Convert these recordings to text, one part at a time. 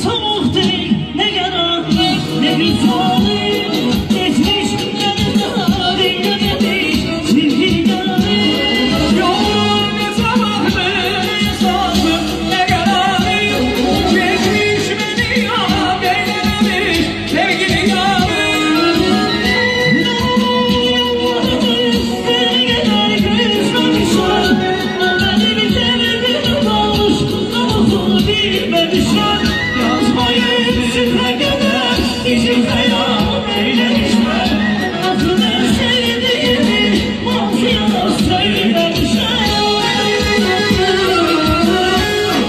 soğuk değil, ne yarar, ne bir zalim. Geçmiş yanımda dinlememiş, sevgili yarim. Yolun ne sabahlı, ne sazlı, ne yarim. Geçmiş beni ya, beylememiş, sevgili yarim. Yazmayı şifre kadar, içimde ya, eylemişler. Aklını sevdiğimi mafyana söylemişler.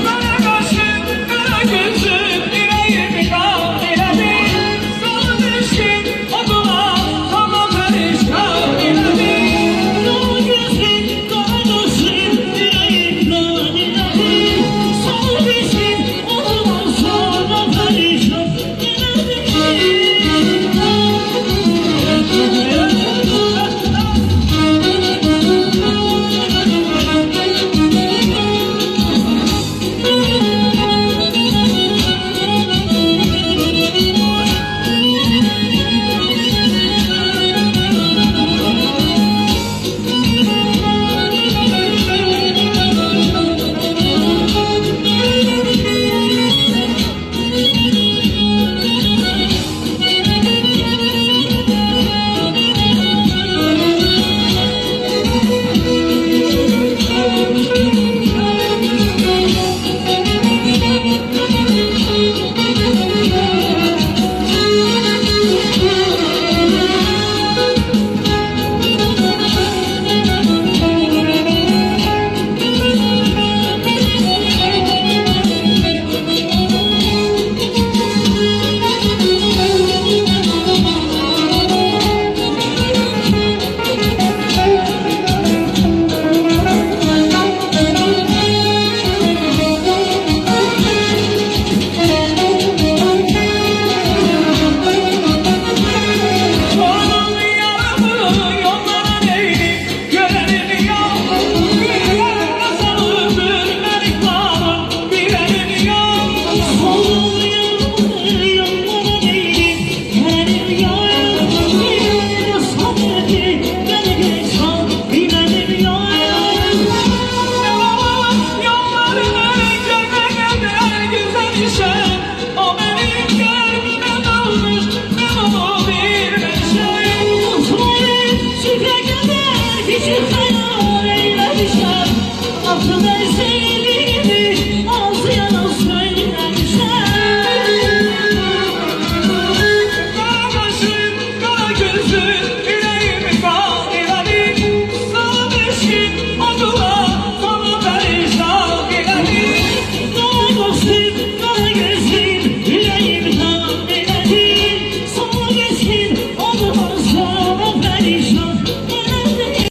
Kara kaşın, kara gözün, yüreğimi kan eyledin. Sana düşkün, okula, sana perişan eyledin. Kara gözlüm, kara gözlüm, yüreğimden inledin. Sana düşkün, ondan sonra perişan inledin. Onun yaramı yollara değdi, görelim yok. Bir yerde sarılır melikmanın, bir elin yok. Sol yanımı yanlara değdi, benim yarım. Bir sabırdı, beni geçen bir benim yarım. Yollarını görmeye kadar güzel işe. O benim kalbime dalmış, ben onu bilmişim. Unutmayın şifre kadar küçük hayal eylemişler. Aklına sevdiğimi ağzı yana söylemişler. Kara kaşın, kara gözün,